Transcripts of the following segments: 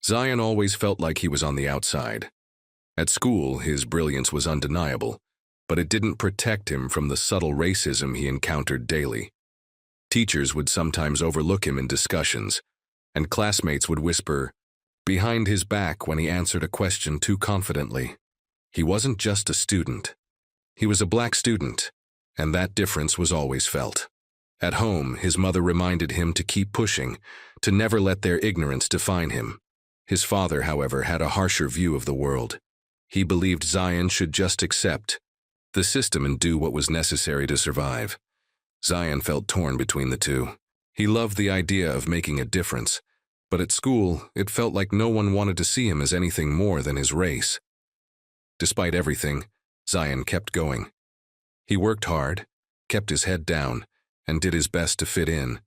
Zion always felt like he was on the outside. At school, his brilliance was undeniable, but it didn't protect him from the subtle racism he encountered daily. Teachers would sometimes overlook him in discussions, and classmates would whisper behind his back when he answered a question too confidently. He wasn't just a student. He was a black student, and that difference was always felt. At home, his mother reminded him to keep pushing, to never let their ignorance define him. His father, however, had a harsher view of the world. He believed Zion should just accept the system and do what was necessary to survive. Zion felt torn between the two. He loved the idea of making a difference, but at school, it felt like no one wanted to see him as anything more than his race. Despite everything, Zion kept going. He worked hard, kept his head down, and did his best to fit in.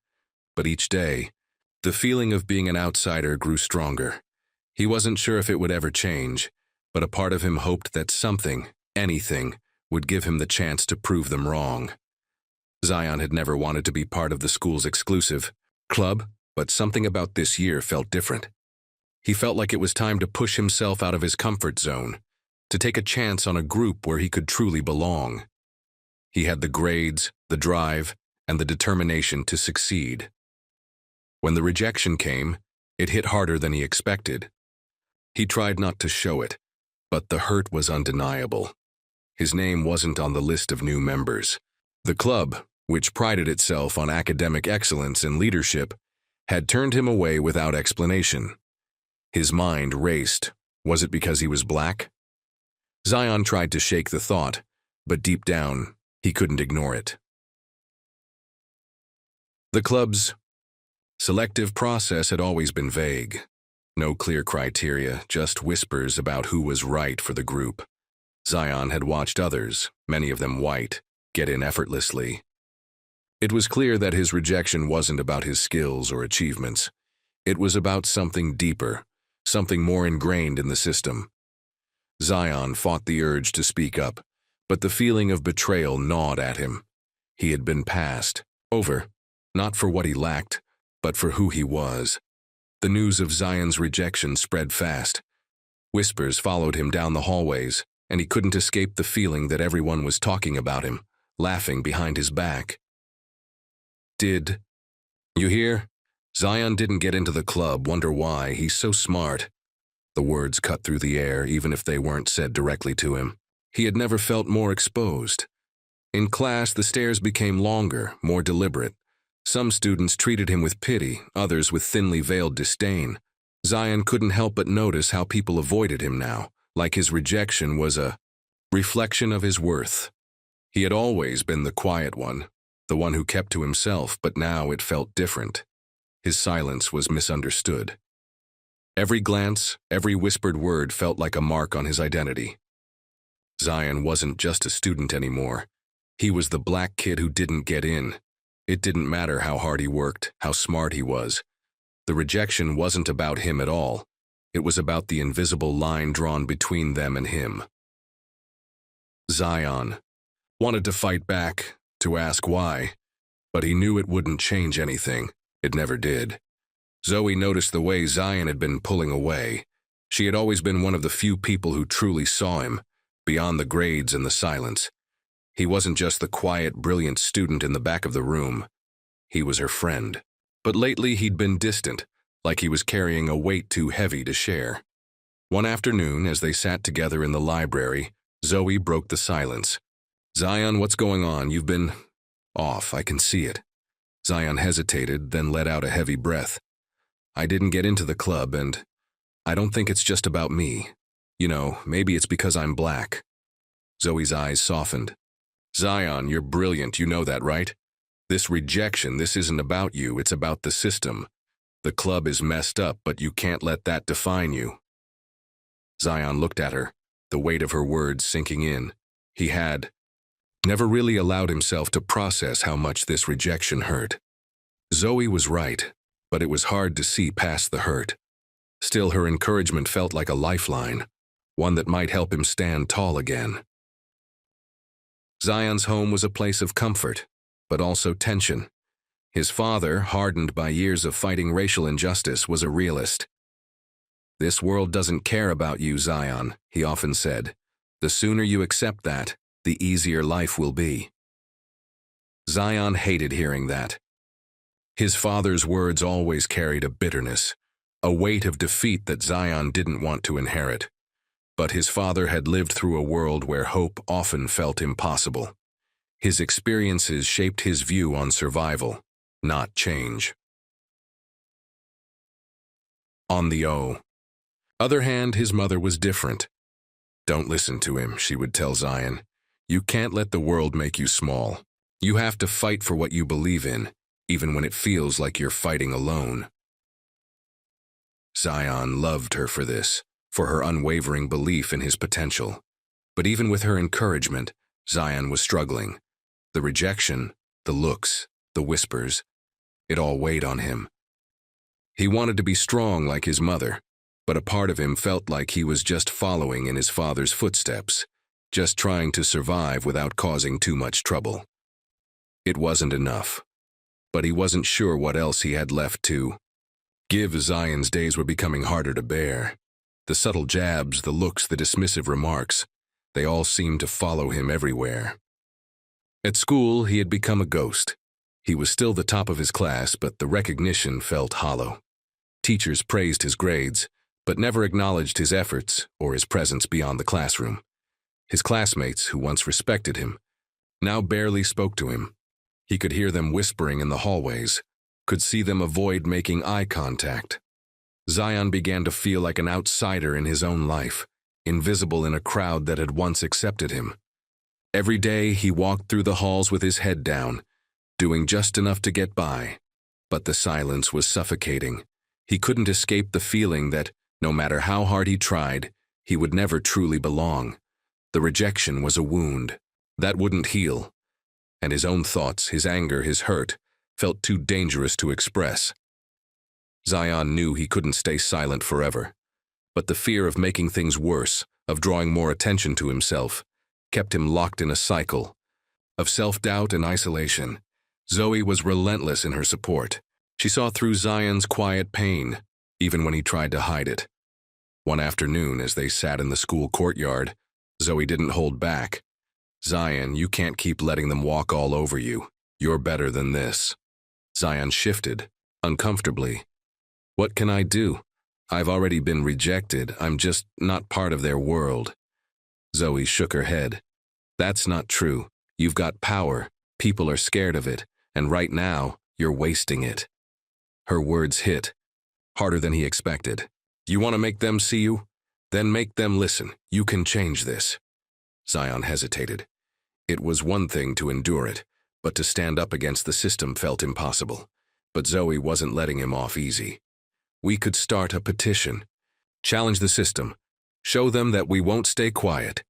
But each day, the feeling of being an outsider grew stronger. He wasn't sure if it would ever change, but a part of him hoped that something, anything, would give him the chance to prove them wrong. Zion had never wanted to be part of the school's exclusive club, but something about this year felt different. He felt like it was time to push himself out of his comfort zone, to take a chance on a group where he could truly belong. He had the grades, the drive, and the determination to succeed. When the rejection came, it hit harder than he expected. He tried not to show it, but the hurt was undeniable. His name wasn't on the list of new members. The club, which prided itself on academic excellence and leadership, had turned him away without explanation. His mind raced. Was it because he was black? Zion tried to shake the thought, but deep down, he couldn't ignore it. The club's selective process had always been vague. No clear criteria, just whispers about who was right for the group. Zion had watched others, many of them white, get in effortlessly. It was clear that his rejection wasn't about his skills or achievements. It was about something deeper, something more ingrained in the system. Zion fought the urge to speak up, but the feeling of betrayal gnawed at him. He had been passed over, not for what he lacked, but for who he was. The news of Zion's rejection spread fast. Whispers followed him down the hallways, and he couldn't escape the feeling that everyone was talking about him, laughing behind his back. Did you hear? Zion didn't get into the club. Wonder why. He's so smart. The words cut through the air, even if they weren't said directly to him. He had never felt more exposed. In class, the stares became longer, more deliberate. Some students treated him with pity, others with thinly veiled disdain. Zion couldn't help but notice how people avoided him now, like his rejection was a reflection of his worth. He had always been the quiet one, the one who kept to himself, but now it felt different. His silence was misunderstood. Every glance, every whispered word felt like a mark on his identity. Zion wasn't just a student anymore. He was the black kid who didn't get in. It didn't matter how hard he worked, how smart he was. The rejection wasn't about him at all. It was about the invisible line drawn between them and him. Zion wanted to fight back, to ask why, but he knew it wouldn't change anything. It never did. Zoe noticed the way Zion had been pulling away. She had always been one of the few people who truly saw him, beyond the grades and the silence. He wasn't just the quiet, brilliant student in the back of the room. He was her friend. But lately he'd been distant, like he was carrying a weight too heavy to share. One afternoon, as they sat together in the library, Zoe broke the silence. "Zion, what's going on? You've been off, I can see it." Zion hesitated, then let out a heavy breath. "I didn't get into the club, and I don't think it's just about me. You know, maybe it's because I'm black." Zoe's eyes softened. "Zion, you're brilliant, you know that, right? This rejection, this isn't about you, it's about the system. The club is messed up, but you can't let that define you." Zion looked at her, the weight of her words sinking in. He had never really allowed himself to process how much this rejection hurt. Zoe was right, but it was hard to see past the hurt. Still, her encouragement felt like a lifeline, one that might help him stand tall again. Zion's home was a place of comfort, but also tension. His father, hardened by years of fighting racial injustice, was a realist. "This world doesn't care about you, Zion," he often said. "The sooner you accept that, the easier life will be." Zion hated hearing that. His father's words always carried a bitterness, a weight of defeat that Zion didn't want to inherit. But his father had lived through a world where hope often felt impossible. His experiences shaped his view on survival, not change. On the other hand, his mother was different. "Don't listen to him," she would tell Zion. "You can't let the world make you small. You have to fight for what you believe in, even when it feels like you're fighting alone." Zion loved her for this, for her unwavering belief in his potential. But even with her encouragement, Zion was struggling. The rejection, the looks, the whispers, it all weighed on him. He wanted to be strong like his mother, but a part of him felt like he was just following in his father's footsteps, just trying to survive without causing too much trouble. It wasn't enough, but he wasn't sure what else he had left to give. Zion's days were becoming harder to bear. The subtle jabs, the looks, the dismissive remarks, they all seemed to follow him everywhere. At school, he had become a ghost. He was still the top of his class, but the recognition felt hollow. Teachers praised his grades, but never acknowledged his efforts or his presence beyond the classroom. His classmates, who once respected him, now barely spoke to him. He could hear them whispering in the hallways, could see them avoid making eye contact. Zion began to feel like an outsider in his own life, invisible in a crowd that had once accepted him. Every day he walked through the halls with his head down, doing just enough to get by. But the silence was suffocating. He couldn't escape the feeling that, no matter how hard he tried, he would never truly belong. The rejection was a wound that wouldn't heal, and his own thoughts, his anger, his hurt, felt too dangerous to express. Zion knew he couldn't stay silent forever, but the fear of making things worse, of drawing more attention to himself, kept him locked in a cycle of self-doubt and isolation. Zoe was relentless in her support. She saw through Zion's quiet pain, even when he tried to hide it. One afternoon, as they sat in the school courtyard, Zoe didn't hold back. "Zion, you can't keep letting them walk all over you. You're better than this." Zion shifted, uncomfortably. "What can I do? I've already been rejected. I'm just not part of their world." Zoe shook her head. "That's not true. You've got power. People are scared of it, and right now, you're wasting it." Her words hit, harder than he expected. "You want to make them see you? Then make them listen. You can change this." Zion hesitated. It was one thing to endure it, but to stand up against the system felt impossible. But Zoe wasn't letting him off easy. "We could start a petition. Challenge the system. Show them that we won't stay quiet."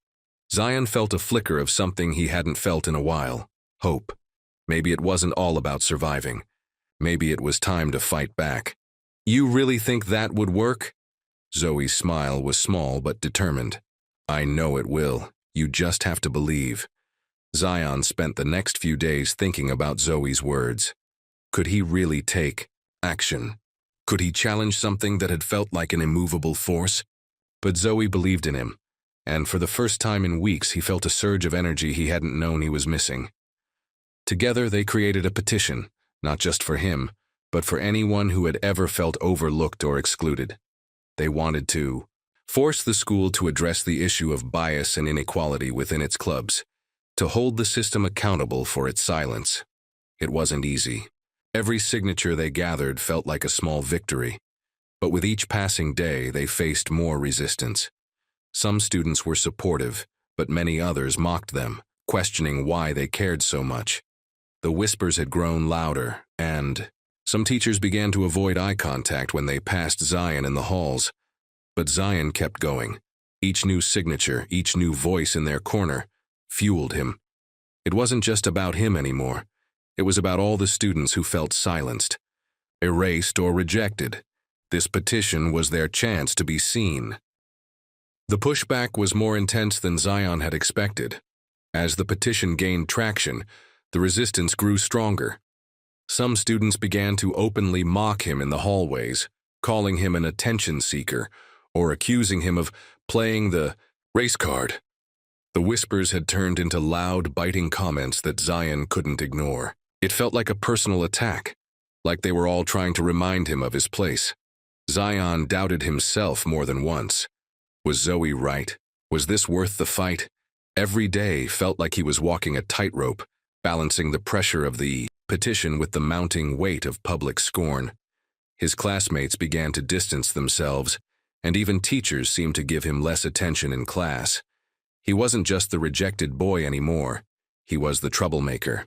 Zion felt a flicker of something he hadn't felt in a while. Hope. Maybe it wasn't all about surviving. Maybe it was time to fight back. "You really think that would work?" Zoe's smile was small but determined. "I know it will. You just have to believe." Zion spent the next few days thinking about Zoe's words. Could he really take action? Could he challenge something that had felt like an immovable force? But Zoe believed in him, and for the first time in weeks he felt a surge of energy he hadn't known he was missing. Together they created a petition, not just for him, but for anyone who had ever felt overlooked or excluded. They wanted to force the school to address the issue of bias and inequality within its clubs, to hold the system accountable for its silence. It wasn't easy. Every signature they gathered felt like a small victory, but with each passing day they faced more resistance. Some students were supportive, but many others mocked them, questioning why they cared so much. The whispers had grown louder, and some teachers began to avoid eye contact when they passed Zion in the halls. But Zion kept going. Each new signature, each new voice in their corner, fueled him. It wasn't just about him anymore. It was about all the students who felt silenced, erased, or rejected. This petition was their chance to be seen. The pushback was more intense than Zion had expected. As the petition gained traction, the resistance grew stronger. Some students began to openly mock him in the hallways, calling him an attention seeker or accusing him of playing the race card. The whispers had turned into loud, biting comments that Zion couldn't ignore. It felt like a personal attack, like they were all trying to remind him of his place. Zion doubted himself more than once. Was Zoe right? Was this worth the fight? Every day felt like he was walking a tightrope, balancing the pressure of the petition with the mounting weight of public scorn. His classmates began to distance themselves, and even teachers seemed to give him less attention in class. He wasn't just the rejected boy anymore. He was the troublemaker.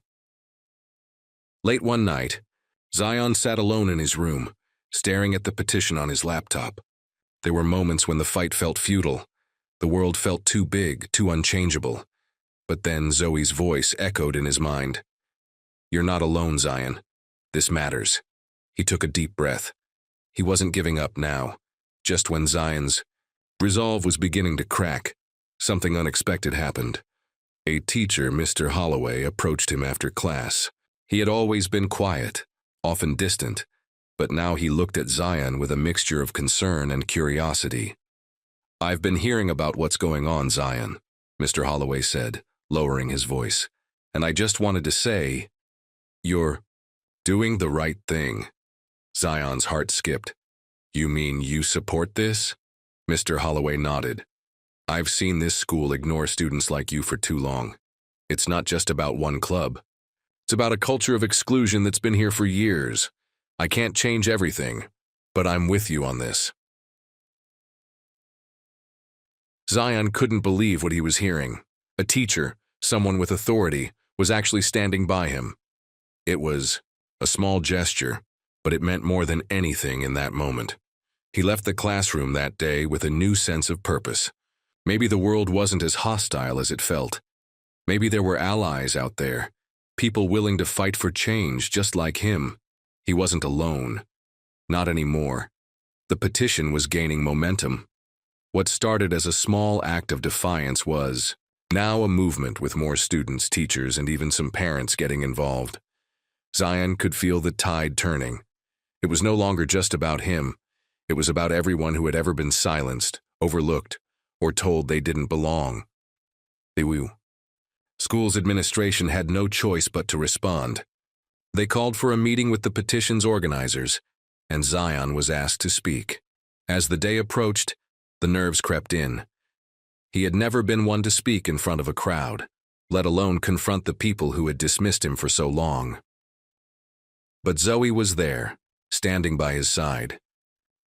Late one night, Zion sat alone in his room, staring at the petition on his laptop. There were moments when the fight felt futile. The world felt too big, too unchangeable. But then Zoe's voice echoed in his mind. "You're not alone, Zion. This matters." He took a deep breath. He wasn't giving up now. Just when Zion's resolve was beginning to crack, something unexpected happened. A teacher, Mr. Holloway, approached him after class. He had always been quiet, often distant, but now he looked at Zion with a mixture of concern and curiosity. "I've been hearing about what's going on, Zion," Mr. Holloway said, lowering his voice. "And I just wanted to say, you're doing the right thing." Zion's heart skipped. "You mean you support this?" Mr. Holloway nodded. "I've seen this school ignore students like you for too long. It's not just about one club. It's about a culture of exclusion that's been here for years. I can't change everything, but I'm with you on this." Zion couldn't believe what he was hearing. A teacher, someone with authority, was actually standing by him. It was a small gesture, but it meant more than anything in that moment. He left the classroom that day with a new sense of purpose. Maybe the world wasn't as hostile as it felt. Maybe there were allies out there, people willing to fight for change just like him. He wasn't alone. Not anymore. The petition was gaining momentum. What started as a small act of defiance was now a movement with more students, teachers, and even some parents getting involved. Zion could feel the tide turning. It was no longer just about him. It was about everyone who had ever been silenced, overlooked, or told they didn't belong. The school's administration had no choice but to respond. They called for a meeting with the petition's organizers, and Zion was asked to speak. As the day approached, the nerves crept in. He had never been one to speak in front of a crowd, let alone confront the people who had dismissed him for so long. But Zoe was there, standing by his side.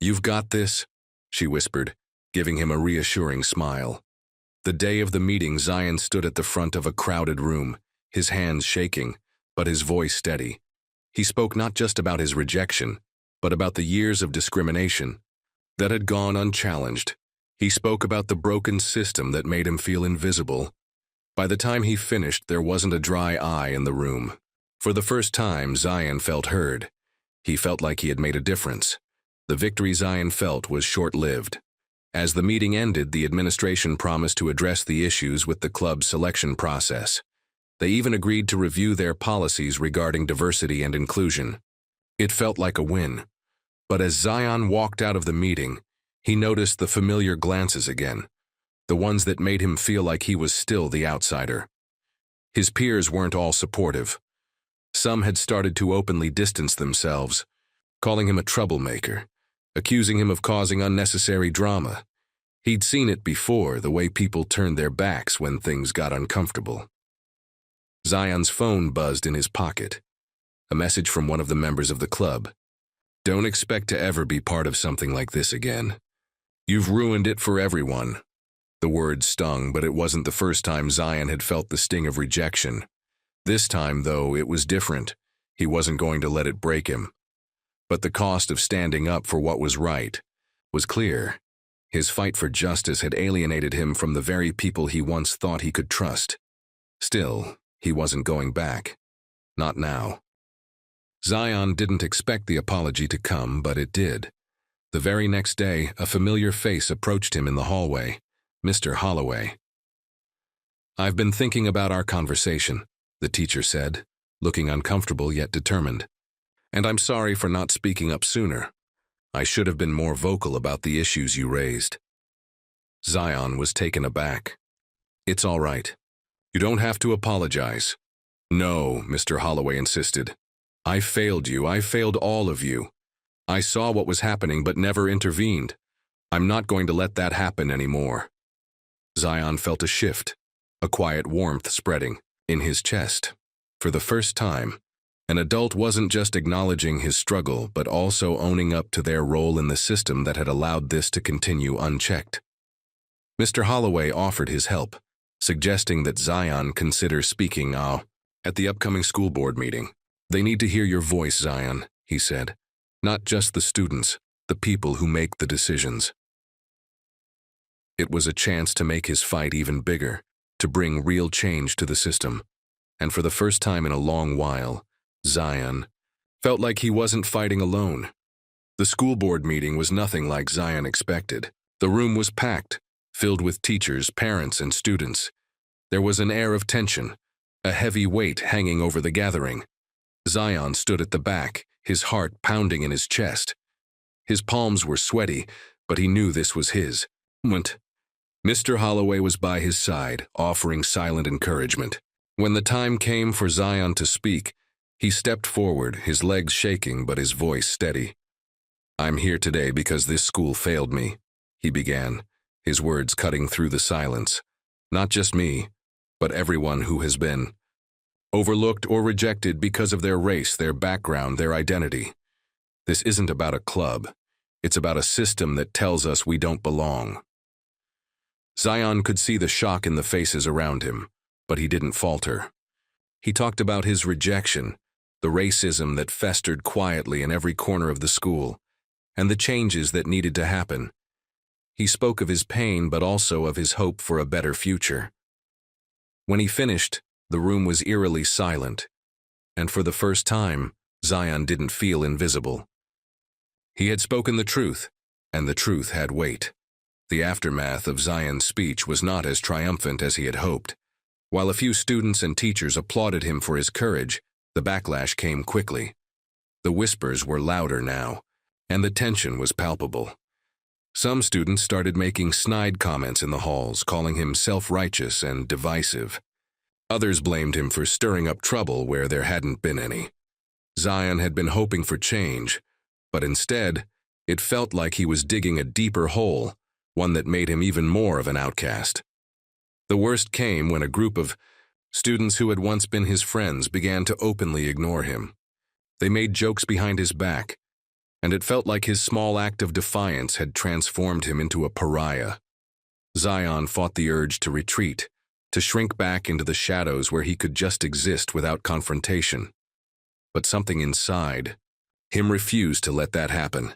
"You've got this," she whispered, giving him a reassuring smile. The day of the meeting, Zion stood at the front of a crowded room, his hands shaking, but his voice steady. He spoke not just about his rejection, but about the years of discrimination that had gone unchallenged. He spoke about the broken system that made him feel invisible. By the time he finished, there wasn't a dry eye in the room. For the first time, Zion felt heard. He felt like he had made a difference. The victory Zion felt was short-lived. As the meeting ended, the administration promised to address the issues with the club's selection process. They even agreed to review their policies regarding diversity and inclusion. It felt like a win. But as Zion walked out of the meeting, he noticed the familiar glances again, the ones that made him feel like he was still the outsider. His peers weren't all supportive. Some had started to openly distance themselves, calling him a troublemaker, accusing him of causing unnecessary drama. He'd seen it before, the way people turned their backs when things got uncomfortable. Zion's phone buzzed in his pocket. A message from one of the members of the club. "Don't expect to ever be part of something like this again. You've ruined it for everyone." The words stung, but it wasn't the first time Zion had felt the sting of rejection. This time, though, it was different. He wasn't going to let it break him. But the cost of standing up for what was right was clear. His fight for justice had alienated him from the very people he once thought he could trust. Still, he wasn't going back. Not now. Zion didn't expect the apology to come, but it did. The very next day, a familiar face approached him in the hallway, Mr. Holloway. "I've been thinking about our conversation," the teacher said, looking uncomfortable yet determined. "And I'm sorry for not speaking up sooner. I should have been more vocal about the issues you raised. Zion was taken aback. It's all right. You don't have to apologize. No, Mr. Holloway insisted. I failed you. I failed all of you. I saw what was happening but never intervened. I'm not going to let that happen anymore. Zion felt a shift, a quiet warmth spreading in his chest. For the first time, an adult wasn't just acknowledging his struggle but also owning up to their role in the system that had allowed this to continue unchecked. Mr. Holloway offered his help, suggesting that Zion consider speaking at the upcoming school board meeting. They need to hear your voice, Zion, he said. Not just the students, the people who make the decisions. It was a chance to make his fight even bigger, to bring real change to the system. And for the first time in a long while, Zion felt like he wasn't fighting alone. The school board meeting was nothing like Zion expected. The room was packed, filled with teachers, parents, and students. There was an air of tension, a heavy weight hanging over the gathering. Zion stood at the back, his heart pounding in his chest. His palms were sweaty, but he knew this was his moment. Mr. Holloway was by his side, offering silent encouragement. When the time came for Zion to speak, he stepped forward, his legs shaking but his voice steady. I'm here today because this school failed me, he began, his words cutting through the silence. Not just me, but everyone who has been overlooked or rejected because of their race, their background, their identity. This isn't about a club. It's about a system that tells us we don't belong. Zion could see the shock in the faces around him, but he didn't falter. He talked about his rejection, the racism that festered quietly in every corner of the school, and the changes that needed to happen. He spoke of his pain but also of his hope for a better future. When he finished, the room was eerily silent, and for the first time, Zion didn't feel invisible. He had spoken the truth, and the truth had weight. The aftermath of Zion's speech was not as triumphant as he had hoped. While a few students and teachers applauded him for his courage, the backlash came quickly. The whispers were louder now, and the tension was palpable. Some students started making snide comments in the halls, calling him self-righteous and divisive. Others blamed him for stirring up trouble where there hadn't been any. Zion had been hoping for change, but instead, it felt like he was digging a deeper hole, one that made him even more of an outcast. The worst came when a group of students who had once been his friends began to openly ignore him. They made jokes behind his back, and it felt like his small act of defiance had transformed him into a pariah. Zion fought the urge to retreat, to shrink back into the shadows where he could just exist without confrontation. But something inside him refused to let that happen.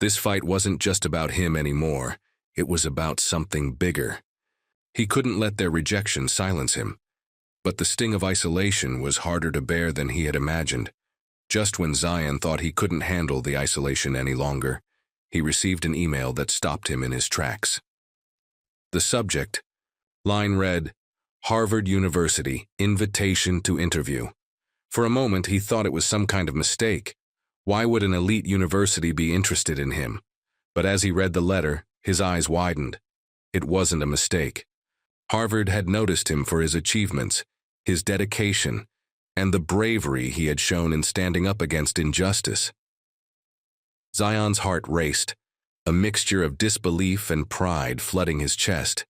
This fight wasn't just about him anymore. It was about something bigger. He couldn't let their rejection silence him. But the sting of isolation was harder to bear than he had imagined. Just when Zion thought he couldn't handle the isolation any longer, he received an email that stopped him in his tracks. The subject line read, Harvard University, invitation to interview. For a moment, he thought it was some kind of mistake. Why would an elite university be interested in him? But as he read the letter, his eyes widened. It wasn't a mistake. Harvard had noticed him for his achievements, his dedication, and the bravery he had shown in standing up against injustice. Zion's heart raced, a mixture of disbelief and pride flooding his chest.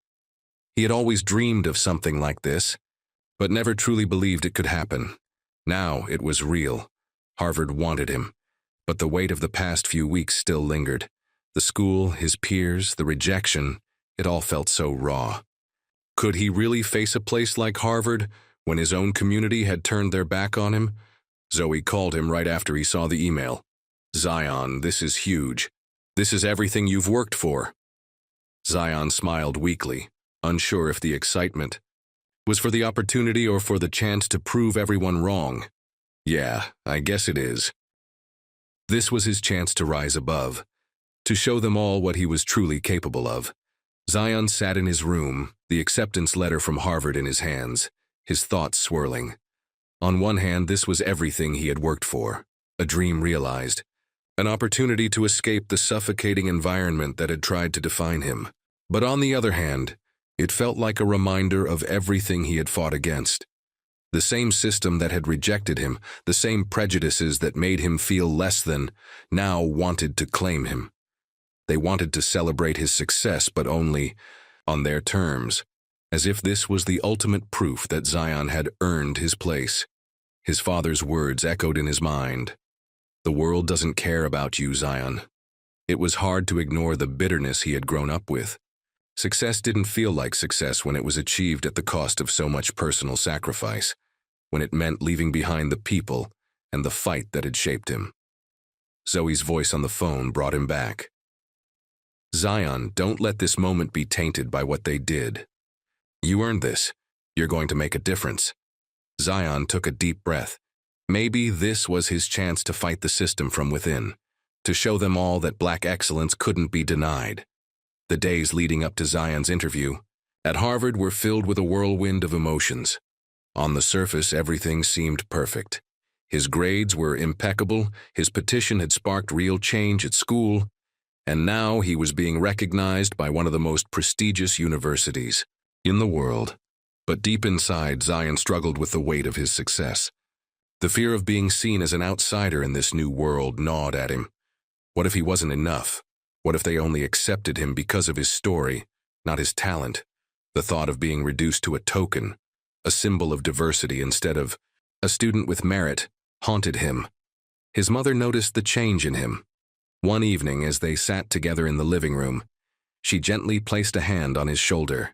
He had always dreamed of something like this, but never truly believed it could happen. Now it was real. Harvard wanted him, but the weight of the past few weeks still lingered. The school, his peers, the rejection, it all felt so raw. Could he really face a place like Harvard when his own community had turned their back on him? Zoe called him right after he saw the email. Zion, this is huge. This is everything you've worked for. Zion smiled weakly, unsure if the excitement was for the opportunity or for the chance to prove everyone wrong. Yeah, I guess it is. This was his chance to rise above, to show them all what he was truly capable of. Zion sat in his room, the acceptance letter from Harvard in his hands, his thoughts swirling. On one hand, this was everything he had worked for, a dream realized. an opportunity to escape the suffocating environment that had tried to define him. But on the other hand, it felt like a reminder of everything he had fought against. The same system that had rejected him, the same prejudices that made him feel less than, now wanted to claim him. They wanted to celebrate his success, but only on their terms, as if this was the ultimate proof that Zion had earned his place. His father's words echoed in his mind. "The world doesn't care about you, Zion." It was hard to ignore the bitterness he had grown up with. Success didn't feel like success when it was achieved at the cost of so much personal sacrifice, when it meant leaving behind the people and the fight that had shaped him. Zoe's voice on the phone brought him back. "Zion, don't let this moment be tainted by what they did. You earned this. You're going to make a difference." Zion took a deep breath. Maybe this was his chance to fight the system from within, to show them all that Black excellence couldn't be denied. The days leading up to Zion's interview at Harvard were filled with a whirlwind of emotions. On the surface, everything seemed perfect. His grades were impeccable, his petition had sparked real change at school, and now he was being recognized by one of the most prestigious universities in the world. But deep inside, Zion struggled with the weight of his success. The fear of being seen as an outsider in this new world gnawed at him. What if he wasn't enough? What if they only accepted him because of his story, not his talent? The thought of being reduced to a token, a symbol of diversity instead of a student with merit, haunted him. His mother noticed the change in him. One evening, as they sat together in the living room, she gently placed a hand on his shoulder.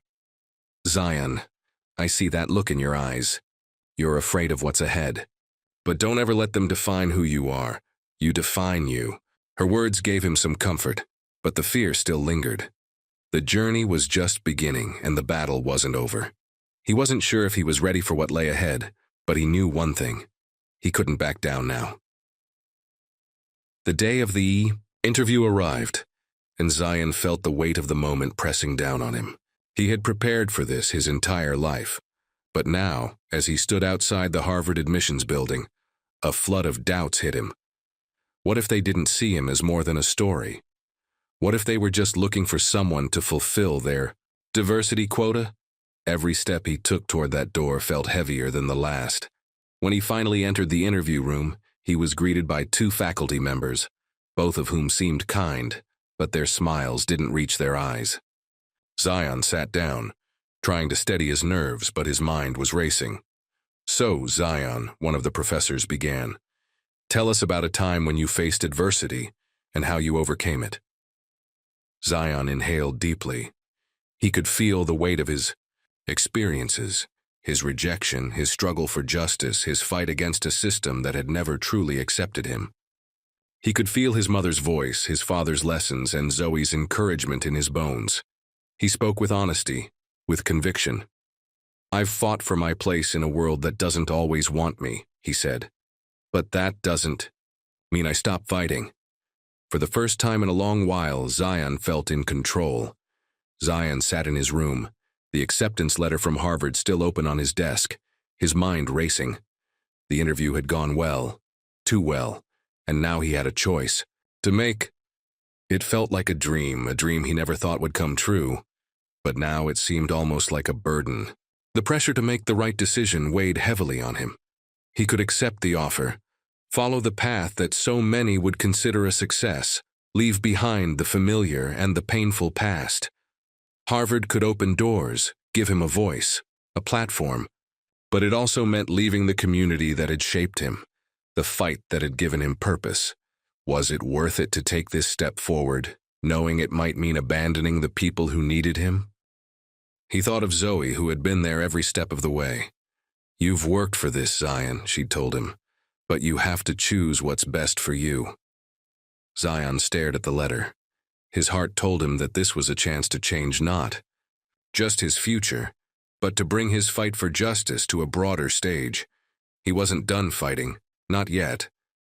"Zion, I see that look in your eyes. You're afraid of what's ahead. But don't ever let them define who you are. You define you." Her words gave him some comfort, but the fear still lingered. The journey was just beginning, and the battle wasn't over. He wasn't sure if he was ready for what lay ahead, but he knew one thing. He couldn't back down now. The day of the interview arrived, and Zion felt the weight of the moment pressing down on him. He had prepared for this his entire life, but now, as he stood outside the Harvard admissions building, a flood of doubts hit him. What if they didn't see him as more than a story? What if they were just looking for someone to fulfill their diversity quota? Every step he took toward that door felt heavier than the last. When he finally entered the interview room, he was greeted by two faculty members, both of whom seemed kind, but their smiles didn't reach their eyes. Zion sat down, trying to steady his nerves, but his mind was racing. "So, Zion," one of the professors began, "tell us about a time when you faced adversity and how you overcame it." Zion inhaled deeply. He could feel the weight of his experiences, his rejection, his struggle for justice, his fight against a system that had never truly accepted him. He could feel his mother's voice, his father's lessons, and Zoe's encouragement in his bones. He spoke with honesty, with conviction. "I've fought for my place in a world that doesn't always want me," he said. "But that doesn't mean I stop fighting." For the first time in a long while, Zion felt in control. Zion sat in his room, the acceptance letter from Harvard still open on his desk, his mind racing. The interview had gone well, too well, and now he had a choice to make. It felt like a dream he never thought would come true, but now it seemed almost like a burden. The pressure to make the right decision weighed heavily on him. He could accept the offer, follow the path that so many would consider a success, leave behind the familiar and the painful past. Harvard could open doors, give him a voice, a platform, but it also meant leaving the community that had shaped him, the fight that had given him purpose. Was it worth it to take this step forward, knowing it might mean abandoning the people who needed him? He thought of Zoe, who had been there every step of the way. "You've worked for this, Zion," she told him, "but you have to choose what's best for you." Zion stared at the letter. His heart told him that this was a chance to change not just his future, but to bring his fight for justice to a broader stage. He wasn't done fighting, not yet.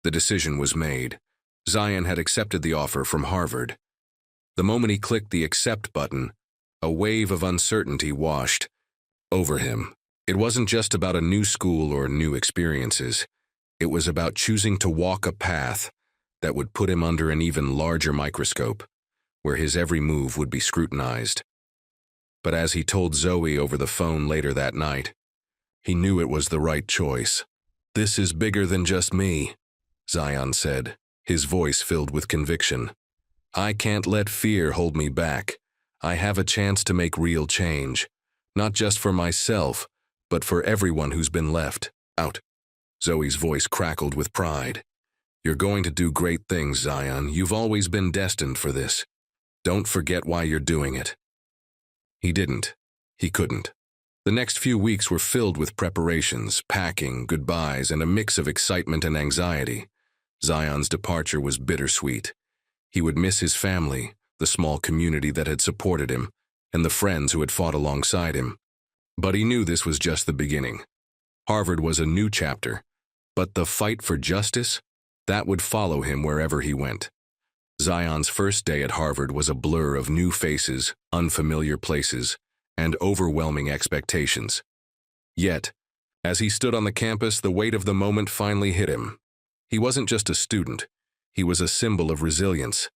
The decision was made. Zion had accepted the offer from Harvard. The moment he clicked the accept button, a wave of uncertainty washed over him. It wasn't just about a new school or new experiences. It was about choosing to walk a path that would put him under an even larger microscope, where his every move would be scrutinized. But as he told Zoe over the phone later that night, he knew it was the right choice. "This is bigger than just me," Zion said, his voice filled with conviction. "I can't let fear hold me back. I have a chance to make real change, not just for myself, but for everyone who's been left out." Zoe's voice crackled with pride. "You're going to do great things, Zion. You've always been destined for this. Don't forget why you're doing it." He didn't. He couldn't. The next few weeks were filled with preparations, packing, goodbyes, and a mix of excitement and anxiety. Zion's departure was bittersweet. He would miss his family, the small community that had supported him, and the friends who had fought alongside him. But he knew this was just the beginning. Harvard was a new chapter, but the fight for justice, that would follow him wherever he went. Zion's first day at Harvard was a blur of new faces, unfamiliar places, and overwhelming expectations. Yet, as he stood on the campus, the weight of the moment finally hit him. He wasn't just a student. He was a symbol of resilience.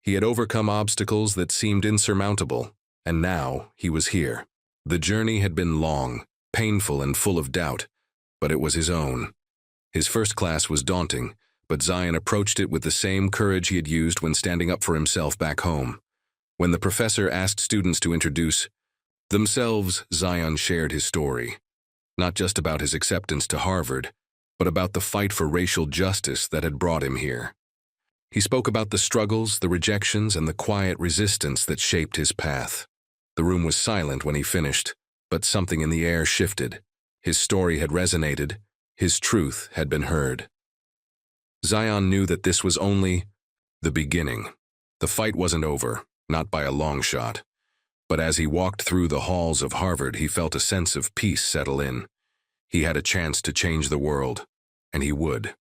He had overcome obstacles that seemed insurmountable, and now he was here. The journey had been long, painful, and full of doubt, but it was his own. His first class was daunting, but Zion approached it with the same courage he had used when standing up for himself back home. When the professor asked students to introduce themselves, Zion shared his story, not just about his acceptance to Harvard, but about the fight for racial justice that had brought him here. He spoke about the struggles, the rejections, and the quiet resistance that shaped his path. The room was silent when he finished, but something in the air shifted. His story had resonated. His truth had been heard. Zion knew that this was only the beginning. The fight wasn't over, not by a long shot. But as he walked through the halls of Harvard, he felt a sense of peace settle in. He had a chance to change the world, and he would.